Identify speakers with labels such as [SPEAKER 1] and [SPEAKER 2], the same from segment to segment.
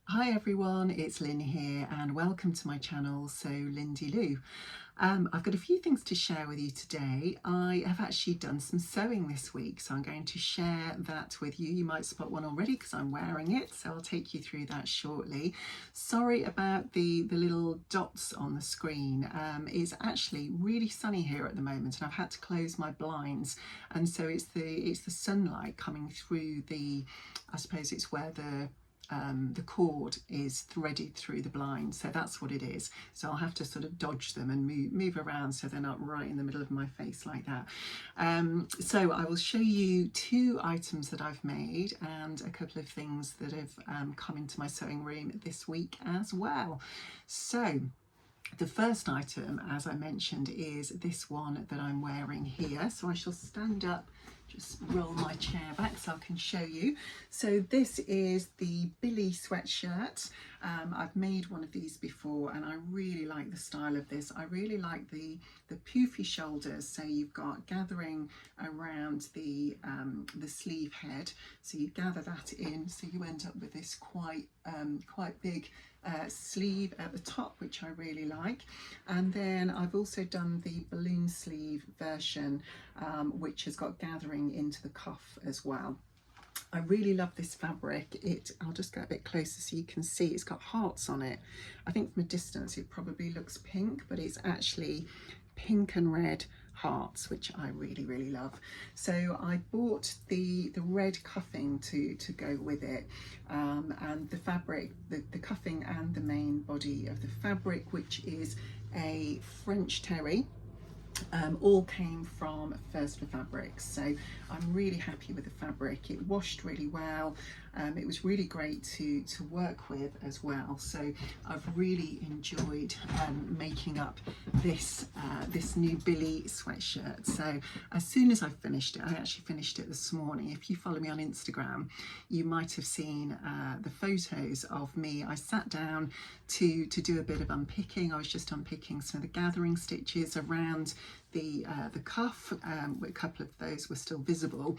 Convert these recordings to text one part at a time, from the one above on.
[SPEAKER 1] Hi everyone, it's Lynn here and welcome to my channel, So Lindy Lou. I've got a few things to share with you today. I have actually done some sewing this week, so I'm going to share that with you. You might spot one already because I'm wearing it, so I'll take you through that shortly. Sorry about the little dots on the screen. It's actually really sunny here at the moment and I've had to close my blinds, and so it's the sunlight coming through I suppose it's where the cord is threaded through the blind, so that's what it is. So I'll have to sort of dodge them and move around so they're not right in the middle of my face like that. So I will show you two items that I've made and a couple of things that have come into my sewing room this week as well. So the first item, as I mentioned, is this one that I'm wearing here. So I shall stand up, just roll my chair back so I can show you. So this is the Billie sweatshirt. I've made one of these before and I really like the style of this. I really like the poofy shoulders, so you've got gathering around the sleeve head. So you gather that in, so you end up with this quite big sleeve at the top, which I really like. And then I've also done the balloon sleeve version, which has got gathering into the cuff as well. I really love this fabric. I'll just go a bit closer so you can see it's got hearts on it. I think from a distance it probably looks pink, but it's actually pink and red hearts, which I really love. So I bought the red cuffing to go with it, and the fabric, the cuffing and the main body of the fabric, which is a French terry. All came from First for Fabrics, so I'm really happy with the fabric. It washed really well. It was really great to work with as well, so I've really enjoyed making up this new Billie sweatshirt. So as soon as I finished it, I actually finished it this morning. If you follow me on Instagram, you might have seen the photos of me. I sat down to do a bit of unpicking. I was just unpicking some of the gathering stitches around the cuff. A couple of those were still visible.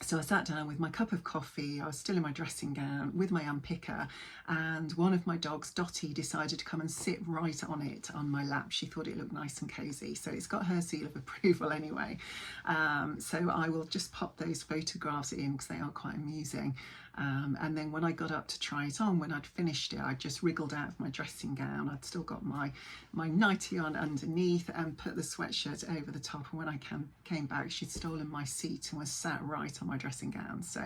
[SPEAKER 1] So I sat down with my cup of coffee. I was still in my dressing gown with my unpicker, and one of my dogs, Dottie, decided to come and sit right on it on my lap. She thought it looked nice and cozy, so it's got her seal of approval anyway. So I will just pop those photographs in because they are quite amusing. And then when I got up to try it on, when I'd finished it, I just wriggled out of my dressing gown. I'd still got my nightie on underneath and put the sweatshirt over the top. And when I came back, she'd stolen my seat and was sat right on my dressing gown. So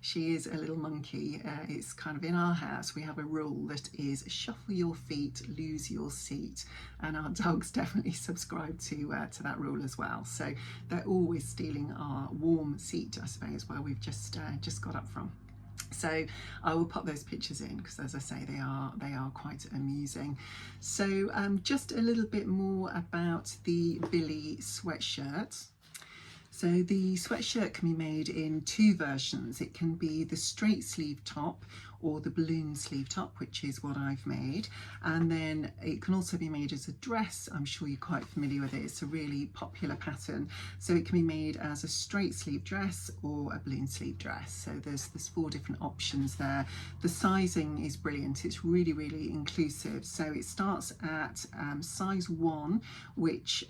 [SPEAKER 1] she is a little monkey. It's kind of in our house, we have a rule that is shuffle your feet, lose your seat. And our dogs definitely subscribe to that rule as well. So they're always stealing our warm seat, I suppose, where we've just got up from. So I will pop those pictures in because, as I say, they are quite amusing. So just a little bit more about the Billie sweatshirt. So the sweatshirt can be made in two versions. It can be the straight sleeve top or the balloon sleeve top, which is what I've made. And then it can also be made as a dress. I'm sure you're quite familiar with it. It's a really popular pattern. So it can be made as a straight sleeve dress or a balloon sleeve dress. So there's four different options there. The sizing is brilliant. It's really inclusive. So it starts at size 1, which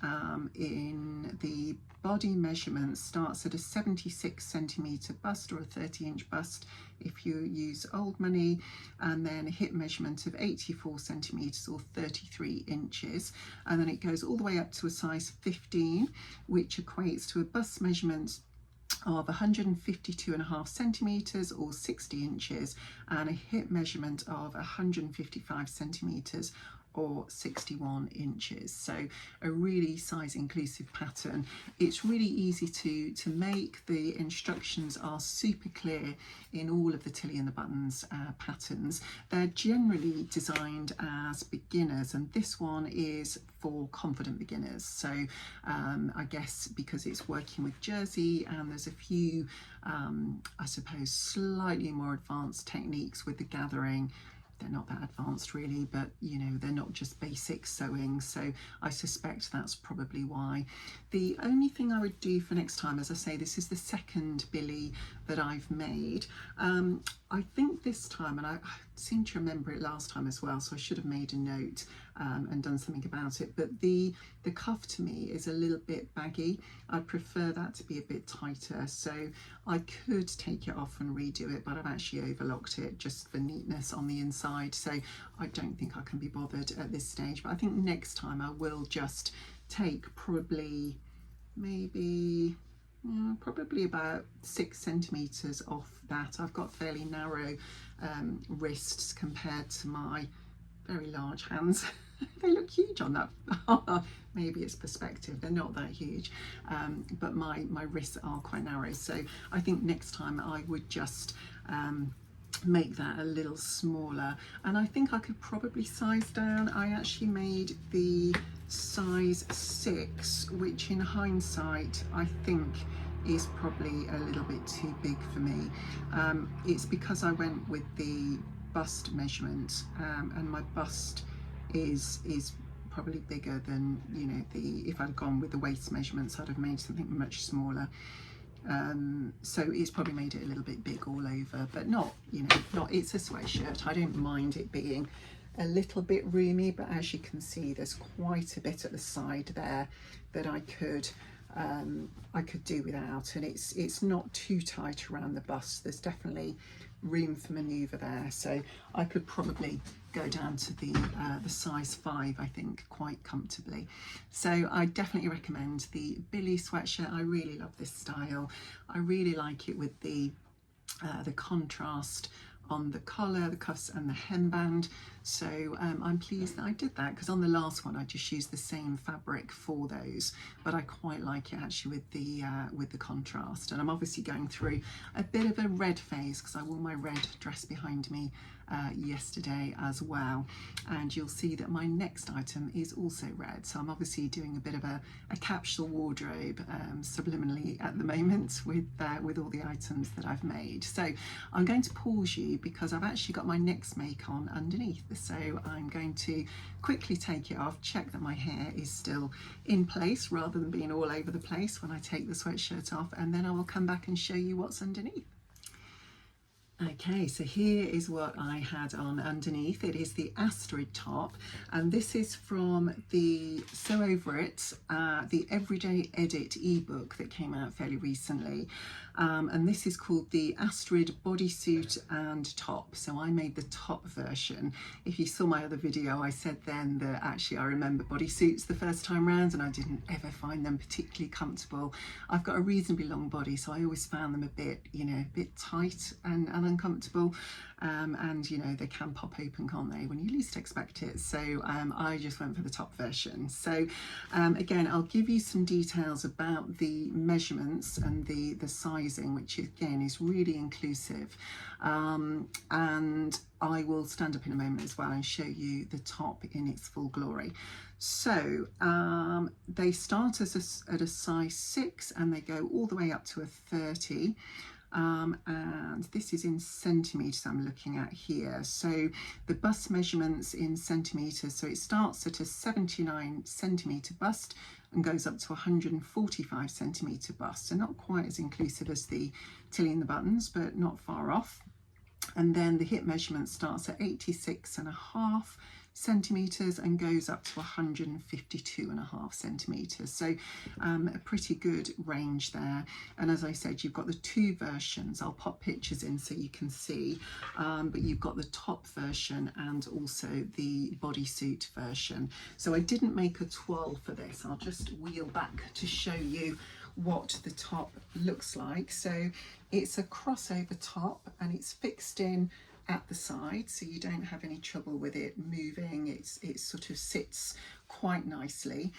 [SPEAKER 1] in the body measurement starts at a 76 centimetre bust or a 30-inch bust if you use old money, and then a hip measurement of 84 centimetres or 33 inches, and then it goes all the way up to a size 15, which equates to a bust measurement of 152.5 centimetres or 60 inches and a hip measurement of 155 centimetres or 61 inches. So a really size inclusive pattern. It's really easy to make. The instructions are super clear in all of the Tilly and the Buttons patterns. They're generally designed as beginners, and this one is for confident beginners. So I guess because it's working with jersey and there's a few I suppose slightly more advanced techniques with the gathering they're not that advanced really, but you know, they're not just basic sewing, so I suspect that's probably why. The only thing I would do for next time, as I say, this is the second Billie that I've made. I think this time, and I seem to remember it last time as well, so I should have made a note and done something about it, but the cuff to me is a little bit baggy. I prefer that to be a bit tighter, so I could take it off and redo it, but I've actually overlocked it just for neatness on the inside, so I don't think I can be bothered at this stage. But I think next time I will just take probably probably about 6 centimeters off that. I've got fairly narrow wrists compared to my very large hands. They look huge on that. Maybe it's perspective, they're not that huge, but my wrists are quite narrow, so I think next time I would just make that a little smaller. And I think I could probably size down. I actually made the size 6, which in hindsight I think is probably a little bit too big for me. It's because I went with the bust measurement, and my bust is probably bigger than, you know, if I'd gone with the waist measurements I'd have made something much smaller. So it's probably made it a little bit big all over, but not, you know, it's a sweatshirt. I don't mind it being a little bit roomy, but as you can see, there's quite a bit at the side there that I could do without, and it's not too tight around the bust. There's definitely room for manoeuvre there, so I could probably go down to the size 5, I think, quite comfortably. So I definitely recommend the Billie sweatshirt. I really love this style. I really like it with the contrast on the collar, the cuffs and the hemband. So I'm pleased that I did that, because on the last one I just used the same fabric for those, but I quite like it actually with the contrast. And I'm obviously going through a bit of a red phase because I wore my red dress behind me yesterday as well, and you'll see that my next item is also red, so I'm obviously doing a bit of a capsule wardrobe subliminally at the moment with all the items that I've made. So I'm going to pause you because I've actually got my next make on underneath, so I'm going to quickly take it off, check that my hair is still in place rather than being all over the place when I take the sweatshirt off, and then I will come back and show you what's underneath. Okay, so here is what I had on underneath. It is the Astrid top, and this is from the Sew Over It, the Everyday Edit ebook that came out fairly recently. And this is called the Astrid bodysuit and top. So I made the top version. If you saw my other video, I said then that actually I remember bodysuits the first time round and I didn't ever find them particularly comfortable. I've got a reasonably long body, so I always found them a bit, you know, a bit tight and uncomfortable. And you know, they can pop open, can't they, when you least expect it. So I just went for the top version. So again, I'll give you some details about the measurements and the sizing, which again is really inclusive, and I will stand up in a moment as well and show you the top in its full glory. So they start at a size 6 and they go all the way up to a 30. And this is in centimeters I'm looking at here. So the bust measurements in centimeters, so it starts at a 79 centimeter bust and goes up to 145 centimeter bust, so not quite as inclusive as the tilly and the buttons, but not far off. And then the hip measurement starts at 86.5 centimeters and goes up to 152.5 centimeters, so a pretty good range there. And as I said, you've got the 2 versions. I'll pop pictures in so you can see, but you've got the top version and also the bodysuit version. So I didn't make a toile for this. I'll just wheel back to show you what the top looks like. So it's a crossover top and it's fixed in at the side, so you don't have any trouble with it moving. It sort of sits quite nicely.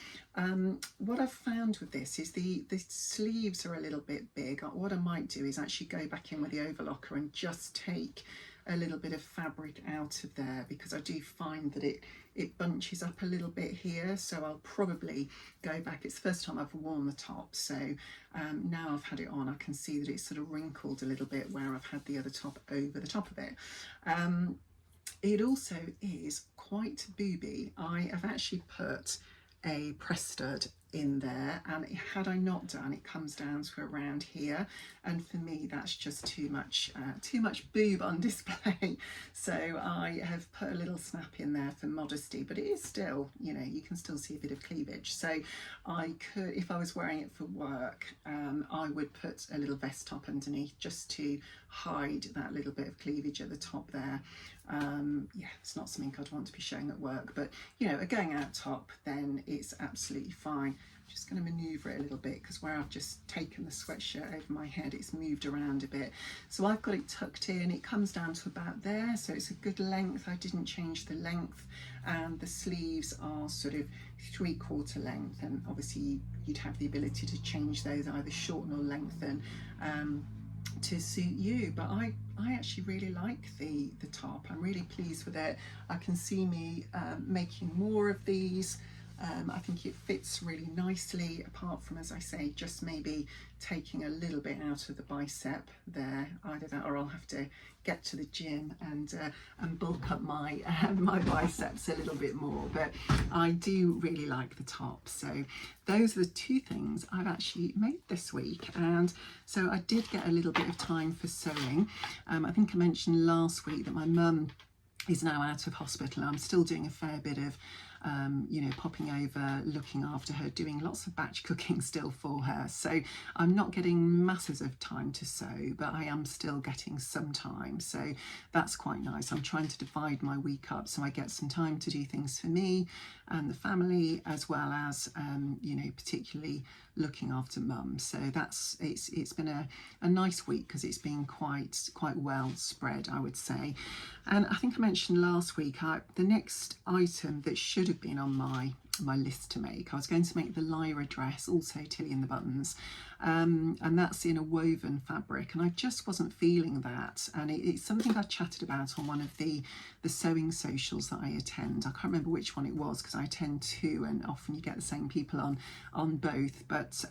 [SPEAKER 1] What I've found with this is the sleeves are a little bit big. What I might do is actually go back in with the overlocker and just take a little bit of fabric out of there, because I do find that it bunches up a little bit here, so I'll probably go back. It's the first time I've worn the top, so now I've had it on, I can see that it's sort of wrinkled a little bit where I've had the other top over the top of it. It also is quite booby. I have actually put a press stud in there, and had I not done, it comes down to around here, and for me that's just too much boob on display. So I have put a little snap in there for modesty, but it is still, you know, you can still see a bit of cleavage. So I could, if I was wearing it for work, I would put a little vest top underneath just to hide that little bit of cleavage at the top there. Yeah, it's not something I'd want to be showing at work, but you know, a going out top, then it's absolutely fine. I'm just going to manoeuvre it a little bit because where I've just taken the sweatshirt over my head, it's moved around a bit. So I've got it tucked in, it comes down to about there, so it's a good length. I didn't change the length, and the sleeves are sort of 3/4 length, and obviously you'd have the ability to change those, either shorten or lengthen, to suit you. But I actually really like the top. I'm really pleased with it. I can see me making more of these. I think it fits really nicely, apart from, as I say, just maybe taking a little bit out of the bicep there. Either that, or I'll have to get to the gym and bulk up my my biceps a little bit more. But I do really like the top. So those are the two things I've actually made this week. And so I did get a little bit of time for sewing. I think I mentioned last week that my mum is now out of hospital. I'm still doing a fair bit of you know, popping over, looking after her, doing lots of batch cooking still for her. So I'm not getting masses of time to sew, but I am still getting some time. So that's quite nice. I'm trying to divide my week up so I get some time to do things for me and the family, as well as you know, particularly looking after mum. So that's it's been a nice week because it's been quite well spread, I would say. And I think I mentioned last week, the next item that should have been on my list to make, I was going to make the Lyra dress, also Tilly and the Buttons, and that's in a woven fabric, and I just wasn't feeling that. And it's something I chatted about on one of the sewing socials that I attend. I can't remember which one it was because I attend two, and often you get the same people on both. But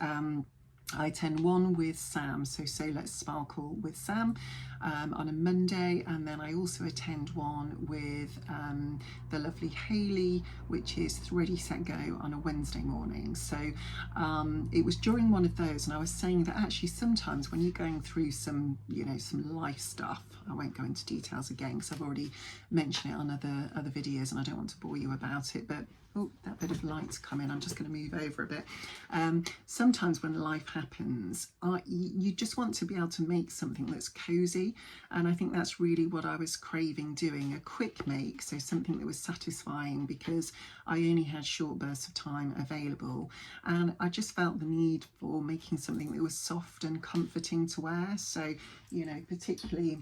[SPEAKER 1] I attend one with Sam, so Let's Sparkle with Sam, on a Monday, and then I also attend one with the lovely Hayley, which is Ready Set Go, on a Wednesday morning. So it was during one of those, and I was saying that actually sometimes when you're going through some, you know, some life stuff, I won't go into details again because I've already mentioned it on other videos and I don't want to bore you about it, but oh, that bit of light's coming. I'm just going to move over a bit. Sometimes when life happens, you just want to be able to make something that's cozy, and I think that's really what I was craving doing, a quick make, so something that was satisfying because I only had short bursts of time available, and I just felt the need for making something that was soft and comforting to wear. So, you know, particularly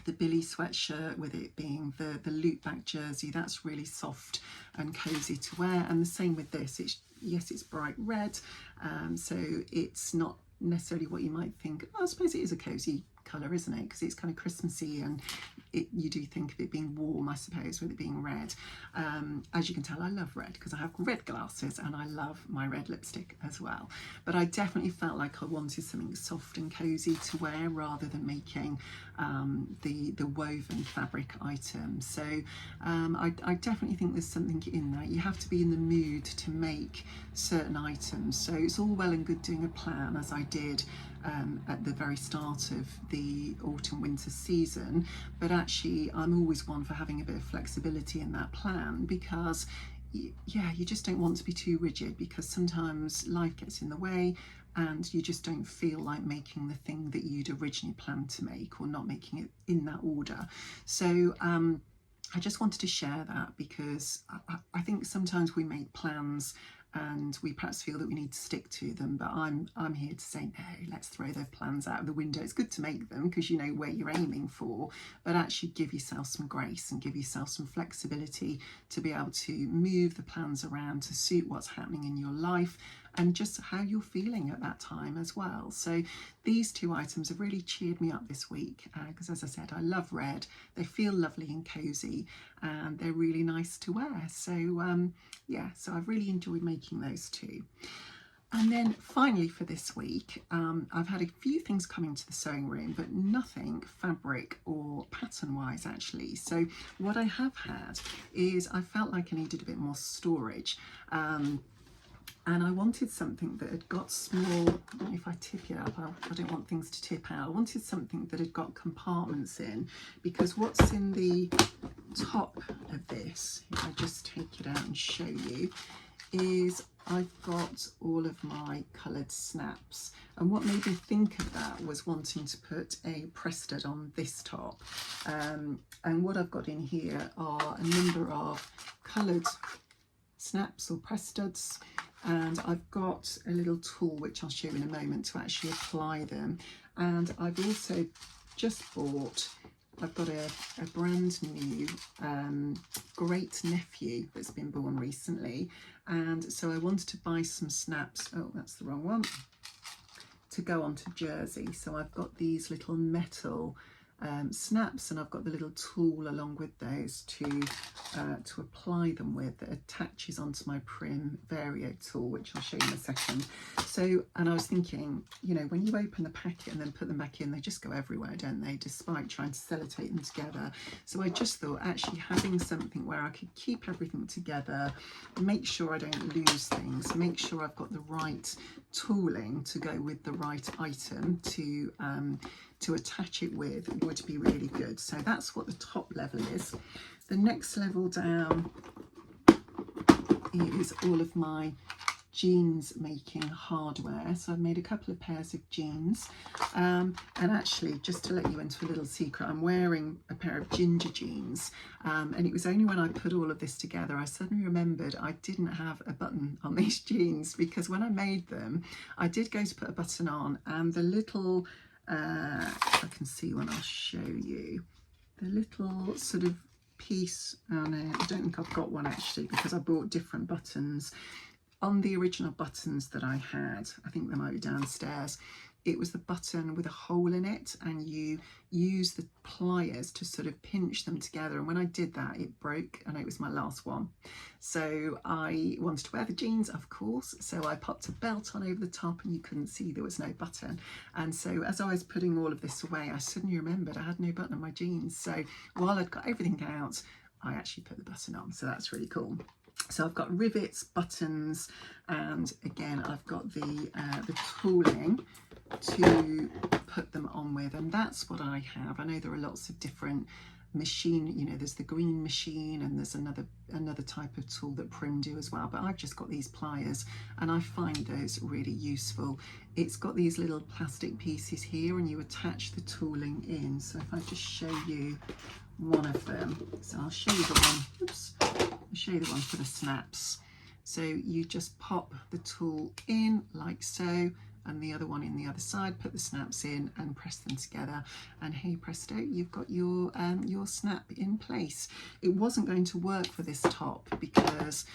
[SPEAKER 1] the Billie sweatshirt, with it being the loop back jersey, that's really soft and cozy to wear. And the same with this. It's bright red, so it's not necessarily what you might think. I suppose it is a cozy colour, isn't it? Because it's kind of Christmassy, and you do think of it being warm, I suppose, with it being red. As you can tell, I love red because I have red glasses and I love my red lipstick as well. But I definitely felt like I wanted something soft and cozy to wear rather than making the woven fabric item. So I definitely think there's something in that. You have to be in the mood to make certain items. So it's all well and good doing a plan, as I did at the very start of the autumn winter season, but actually I'm always one for having a bit of flexibility in that plan, because yeah, you just don't want to be too rigid, because sometimes life gets in the way and you just don't feel like making the thing that you'd originally planned to make, or not making it in that order. So I just wanted to share that, because I think sometimes we make plans and we perhaps feel that we need to stick to them, but I'm here to say, no, let's throw those plans out of the window. It's good to make them because you know where you're aiming for, but actually give yourself some grace and give yourself some flexibility to be able to move the plans around to suit what's happening in your life and just how you're feeling at that time as well. So these two items have really cheered me up this week, because as I said, I love red. They feel lovely and cozy, and they're really nice to wear. So yeah, so I've really enjoyed making those two. And then finally for this week, I've had a few things coming to the sewing room, but nothing fabric or pattern wise actually. So what I have had is I felt like I needed a bit more storage. And I wanted something that had got small, I don't know if I tip it up, I don't want things to tip out. I wanted something that had got compartments in, because what's in the top of this, if I just take it out and show you, is I've got all of my coloured snaps. And what made me think of that was wanting to put a press stud on this top. And what I've got in here are a number of coloured snaps or press studs, and I've got a little tool which I'll show you in a moment to actually apply them. And I've also just bought, I've got a brand new great nephew that's been born recently, and so I wanted to buy some snaps, oh that's the wrong one, to go onto jersey. So I've got these little metal snaps, and I've got the little tool along with those to apply them with, that attaches onto my Prim Vario tool, which I'll show you in a second. So, and I was thinking, you know, when you open the packet and then put them back in, they just go everywhere, don't they, despite trying to sellotape them together. So I just thought actually having something where I could keep everything together, make sure I don't lose things, make sure I've got the right tooling to go with the right item to attach it with, would be really good. So that's what the top level is. The next level down is all of my jeans making hardware. So I've made a couple of pairs of jeans, and actually just to let you into a little secret, I'm wearing a pair of ginger jeans, and it was only when I put all of this together I suddenly remembered I didn't have a button on these jeans, because when I made them I did go to put a button on, and the little I can see one, I'll show you, the little sort of piece, oh no, I don't think I've got one actually, because I bought different buttons. On the original buttons that I had, I think they might be downstairs, it was the button with a hole in it, and you use the pliers to sort of pinch them together, and when I did that it broke, and it was my last one. So I wanted to wear the jeans, of course, so I popped a belt on over the top, and you couldn't see there was no button. And so as I was putting all of this away, I suddenly remembered I had no button on my jeans. So while I'd got everything out, I actually put the button on, so that's really cool. So I've got rivets, buttons, and again I've got the tooling to put them on with, and that's what I have. I know there are lots of different machine, you know, there's the green machine, and there's another type of tool that Prim do as well, but I've just got these pliers, and I find those really useful. It's got these little plastic pieces here, and you attach the tooling in. So if I just show you one of them, so I'll show you the one, oops, I'll show you the one for the snaps. So you just pop the tool in like so, and the other one in the other side, put the snaps in and press them together, and hey presto, you've got your snap in place. It wasn't going to work for this top because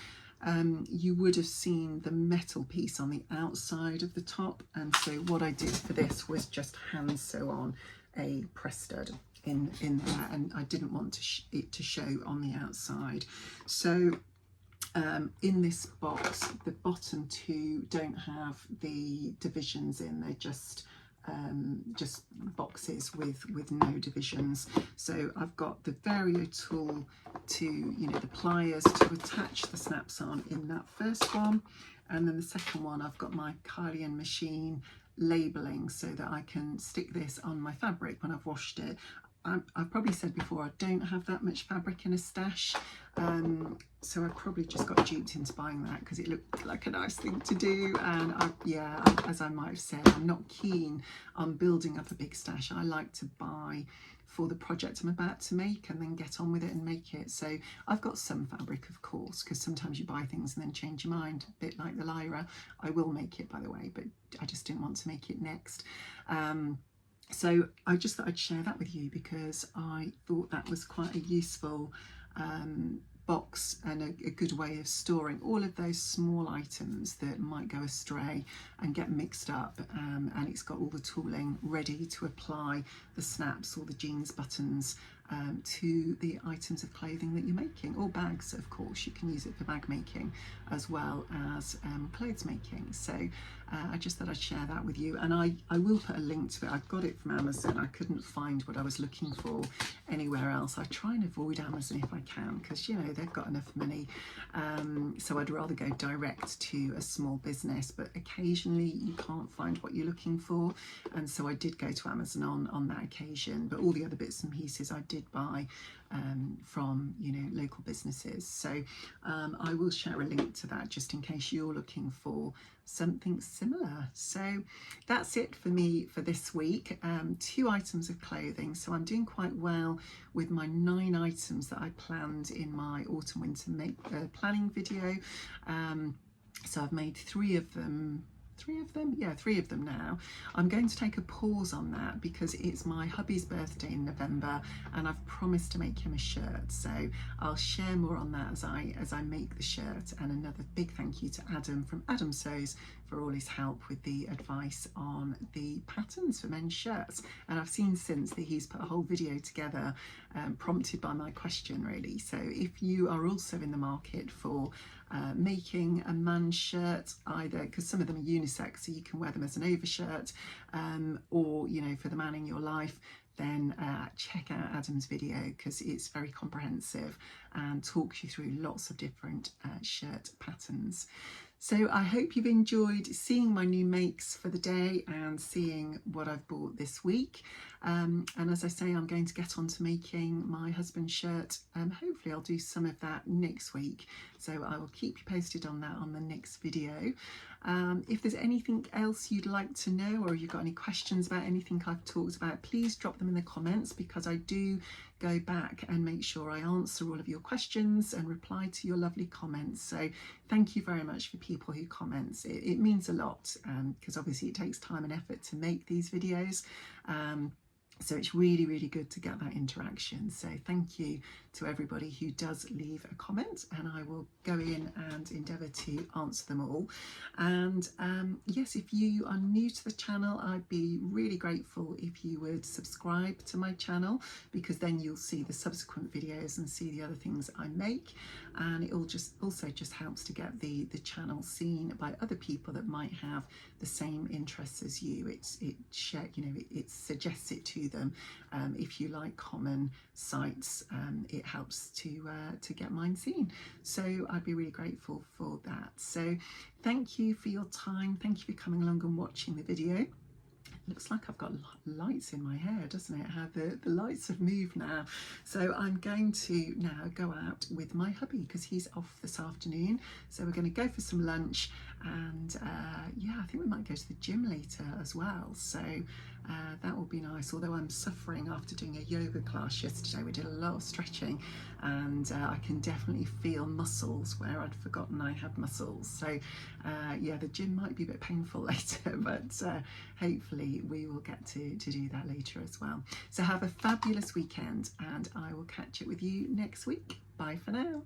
[SPEAKER 1] you would have seen the metal piece on the outside of the top, and so what I did for this was just hand sew on a press stud in there, and I didn't want it to show on the outside. So in this box, the bottom two don't have the divisions in, they're just boxes with no divisions. So I've got the Vario tool to, you know, the pliers to attach the snaps on in that first one, and then the second one I've got my Kylian machine labeling so that I can stick this on my fabric when I've washed it. I've probably said before, I don't have that much fabric in a stash, so I probably just got duped into buying that because it looked like a nice thing to do. And as I might have said, I'm not keen on building up a big stash. I like to buy for the project I'm about to make and then get on with it and make it. So I've got some fabric, of course, because sometimes you buy things and then change your mind, a bit like the Lyra. I will make it, by the way, but I just didn't want to make it next. So I just thought I'd share that with you because I thought that was quite a useful box and a good way of storing all of those small items that might go astray and get mixed up, and it's got all the tooling ready to apply the snaps or the jeans buttons to the items of clothing that you're making, or bags, of course. You can use it for bag making as well as clothes making. So I just thought I'd share that with you, and I will put a link to it. I've got it from Amazon. I couldn't find what I was looking for anywhere else. I try and avoid Amazon if I can, because you know they've got enough money, so I'd rather go direct to a small business, but occasionally you can't find what you're looking for, and so I did go to Amazon on that occasion, but all the other bits and pieces I did buy from, you know, local businesses. So I will share a link to that just in case you're looking for something similar. So that's it for me for this week. 2 items of clothing, so I'm doing quite well with my 9 items that I planned in my autumn winter planning video. So I've made 3 of them. 3 of them now. I'm going to take a pause on that because it's my hubby's birthday in November, and I've promised to make him a shirt, so I'll share more on that as I make the shirt. And another big thank you to Adam from Adam Sews for all his help with the advice on the patterns for men's shirts. And I've seen since that he's put a whole video together prompted by my question, really. So if you are also in the market for making a man's shirt, either because some of them are unisex, so you can wear them as an overshirt, or you know, for the man in your life, then check out Adam's video, because it's very comprehensive and talks you through lots of different shirt patterns. So I hope you've enjoyed seeing my new makes for the day and seeing what I've bought this week. And as I say, I'm going to get on to making my husband's shirt. Hopefully I'll do some of that next week. So I will keep you posted on that on the next video. If there's anything else you'd like to know, or you've got any questions about anything I've talked about, please drop them in the comments, because I do go back and make sure I answer all of your questions and reply to your lovely comments. So thank you very much for people who comment. It means a lot, because obviously it takes time and effort to make these videos. So it's really, really good to get that interaction. So thank you to everybody who does leave a comment, and I will go in and endeavour to answer them all. And yes, if you are new to the channel, I'd be really grateful if you would subscribe to my channel, because then you'll see the subsequent videos and see the other things I make. And it all also just helps to get the channel seen by other people that might have the same interests as you. It suggests it to them. If you like common sites, it helps to get mine seen. So I'd be really grateful for that. So thank you for your time. Thank you for coming along and watching the video. Looks like I've got lights in my hair, doesn't it? How the lights have moved now. So I'm going to now go out with my hubby, because he's off this afternoon. So we're going to go for some lunch, and yeah, I think we might go to the gym later as well. So that will be nice, although I'm suffering after doing a yoga class yesterday. We did a lot of stretching, and I can definitely feel muscles where I'd forgotten I had muscles. So yeah, the gym might be a bit painful later, but hopefully we will get to do that later as well. So have a fabulous weekend, and I will catch up with you next week. Bye for now.